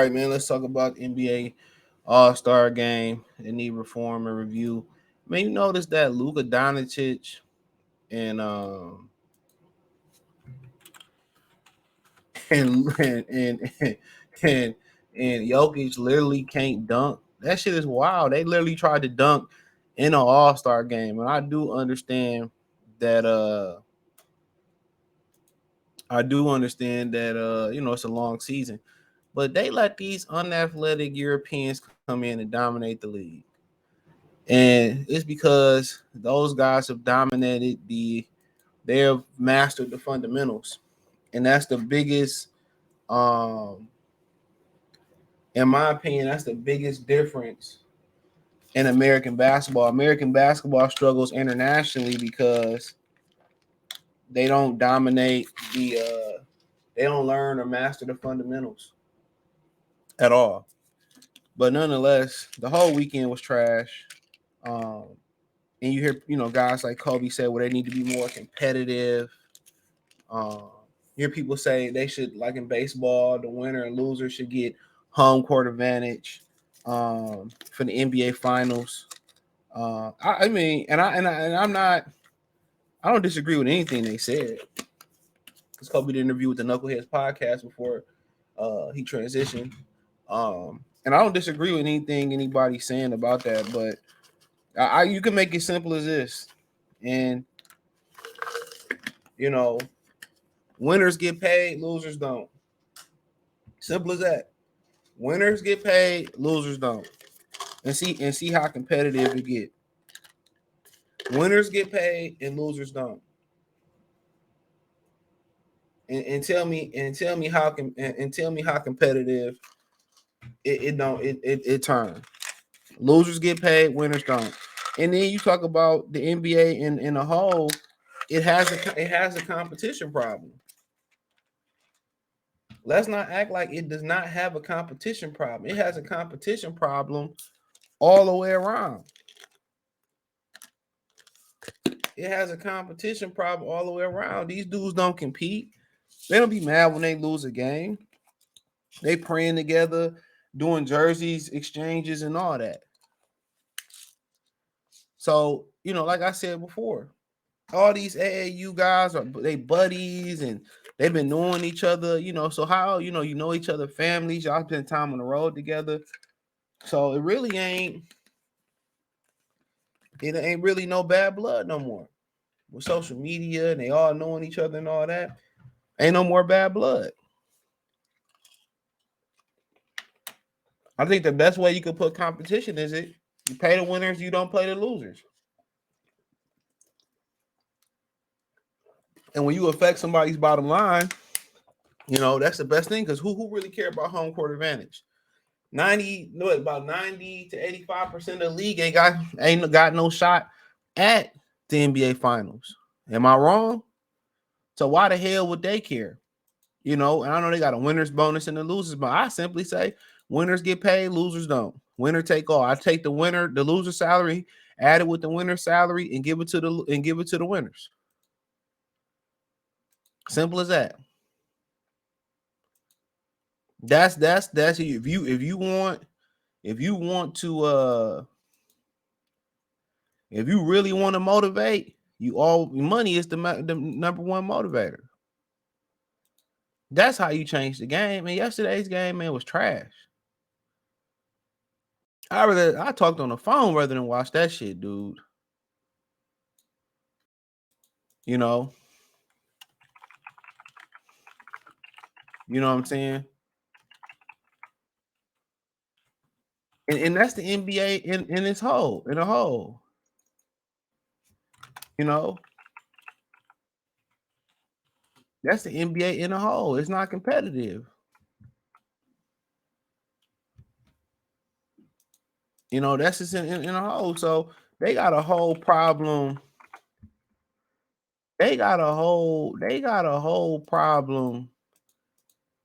right, man. Let's talk about NBA All-Star Game. It need reform and review. Man, you notice that Luka Doncic and and and and and, and Jokic literally can't dunk. That shit is wild. They literally tried to dunk in an All-Star game, and I do understand that. I do understand that. It's a long season, but they let these unathletic Europeans come in and dominate the league. And it's because those guys have dominated they have mastered the fundamentals. And that's the biggest um in my opinion, that's the biggest difference in American basketball. American basketball struggles internationally because they don't dominate they don't learn or master the fundamentals at all. But nonetheless, the whole weekend was trash. Um, and you hear, guys like Kobe say, well, they need to be more competitive. Um, you hear people say they should, like in baseball, the winner and loser should get home court advantage for the NBA Finals. I mean, I'm not, I don't disagree with anything they said. Because Kobe did an interview with the Knuckleheads podcast before he transitioned. And I don't disagree with anything anybody's saying about that, but you can make it simple as this. And, you know, winners get paid, losers don't. Simple as that. Winners get paid, losers don't. And see how competitive it get. Winners get paid and losers don't. And tell me how competitive it turns. Losers get paid, winners don't. And then you talk about the NBA in a whole, it has a competition problem. Let's not act like it does not have a competition problem. It has a competition problem all the way around. It has a competition problem all the way around. These dudes don't compete. They don't be mad when they lose a game. They praying together, doing jerseys exchanges and all that. So, like I said before, all these AAU guys are they buddies and they've been knowing each other, so how, you know each other families, y'all spend time on the road together. So it ain't really no bad blood no more. With social media and they all knowing each other and all that, ain't no more bad blood. I think the best way you could put competition is you pay the winners, you don't play the losers. And when you affect somebody's bottom line, that's the best thing because who really care about home court advantage? About 90 to 85% of the league ain't got no shot at the NBA Finals. Am I wrong? So why the hell would they care? And I know they got a winner's bonus and a loser's, but I simply say winners get paid, losers don't. Winner take all. I take the loser salary, add it with the winner's salary, and give it to the winners. Simple as that. That's if you want to if you really want to motivate, money is the number one motivator. That's how you change the game. And yesterday's game, man, was trash. I talked on the phone rather than watch that shit, dude. You know, you know what I'm saying? And that's the NBA in its whole, in a whole. You know, that's the NBA in a whole. It's not competitive. That's just in a whole. So they got a whole problem. They got a whole problem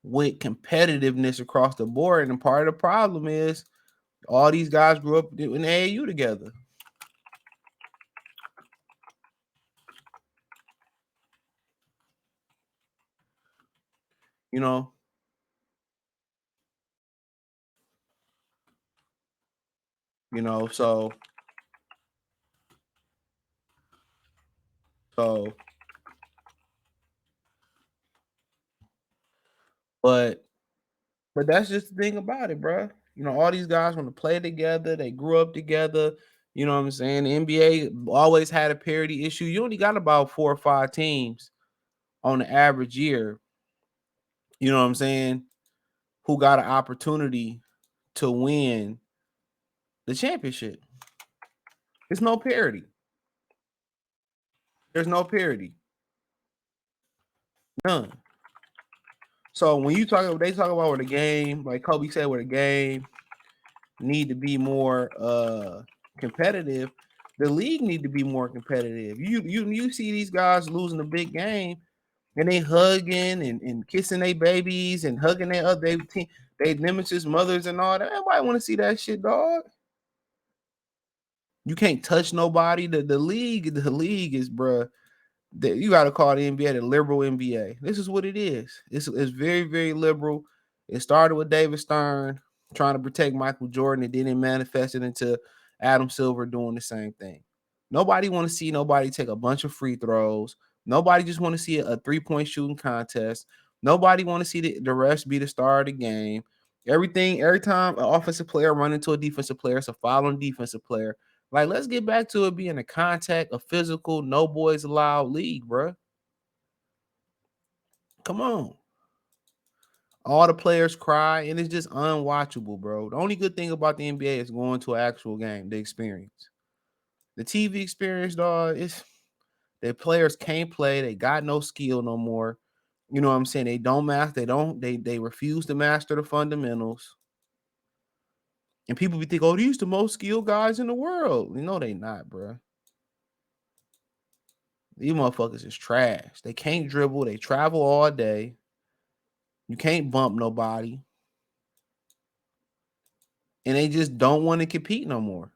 with competitiveness across the board. And part of the problem is all these guys grew up in AAU together. You know, You know, so but that's just the thing about it, bro. You know, all these guys want to play together. They grew up together. You know what I'm saying? The NBA always had a parity issue. You only got about 4 or 5 teams on the average year. You know what I'm saying? Who got an opportunity to win the championship? There's no parity. There's no parity. None. So when they talk about where the game, like Kobe said, where the game need to be more competitive, the league need to be more competitive. You see these guys losing a big game and they hugging and kissing their babies and hugging their other team, they nemesis mothers and all that. Everybody want to see that shit, dog. You can't touch nobody. The league is, bruh. You got to call the NBA the liberal NBA. This is what it is. It's very, very liberal. It started with David Stern trying to protect Michael Jordan, and then it manifested into Adam Silver doing the same thing. Nobody want to see nobody take a bunch of free throws. Nobody just want to see a 3-point shooting contest. Nobody want to see the refs be the star of the game. Every time an offensive player run into a defensive player, it's a following defensive player. Like, let's get back to it being a contact, a physical, no boys allowed league, bro. Come on. All the players cry, and it's just unwatchable, bro. The only good thing about the NBA is going to an actual game, the experience. The TV experience, dog, is the players can't play. They got no skill no more. You know what I'm saying? They don't master. They refuse to master the fundamentals. And people be thinking, oh, these the most skilled guys in the world. You know they not, bro. These motherfuckers is trash. They can't dribble. They travel all day. You can't bump nobody. And they just don't want to compete no more.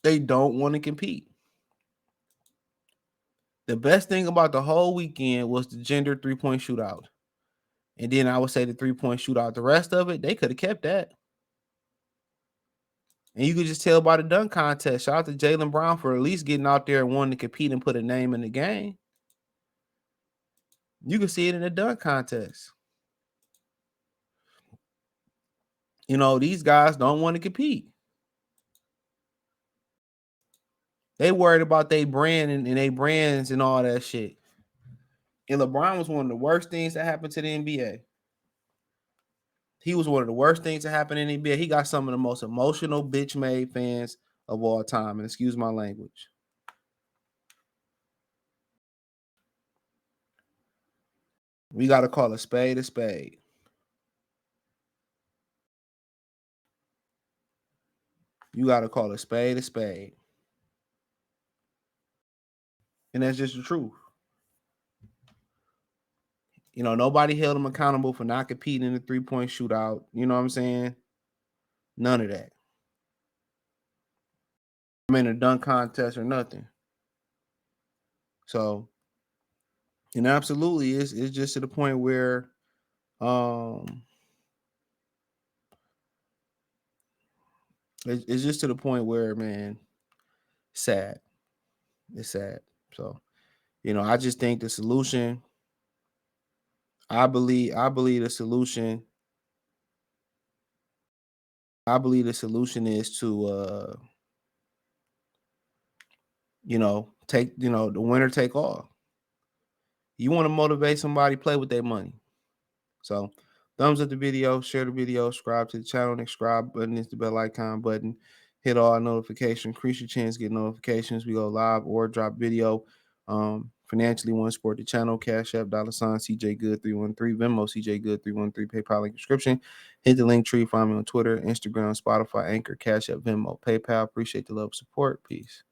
They don't want to compete. The best thing about the whole weekend was the gender 3-point shootout. And then I would say the 3-point shootout. The rest of it, they could have kept that. And you could just tell by the dunk contest. Shout out to Jaylen Brown for at least getting out there and wanting to compete and put a name in the game. You can see it in the dunk contest. You know, these guys don't want to compete. They worried about their brand and their brands and all that shit. And LeBron was one of the worst things that happened to the NBA. He was one of the worst things that happened in the NBA. He got some of the most emotional bitch-made fans of all time. And excuse my language. We got to call a spade a spade. You got to call a spade a spade. And that's just the truth. You know, nobody held him accountable for not competing in the 3-point shootout. You know what I'm saying? None of that. I mean, a dunk contest or nothing. So, and absolutely, it's just to the point where, it's just to the point where, man, sad. It's sad. So, you know, I just think the solution. I believe the solution. I believe the solution is to, take, the winner take all. You want to motivate somebody, play with their money. So, thumbs up the video, share the video, subscribe to the channel. Next subscribe button is the bell icon button. Hit all notifications, increase your chance to get notifications. We go live or drop video. Financially want to support the channel. Cash App, $ CJ Good 313, Venmo CJ Good 313, PayPal link description. Hit the link tree. Find me on Twitter, Instagram, Spotify, Anchor, Cash App, Venmo, PayPal. Appreciate the love, support. Peace.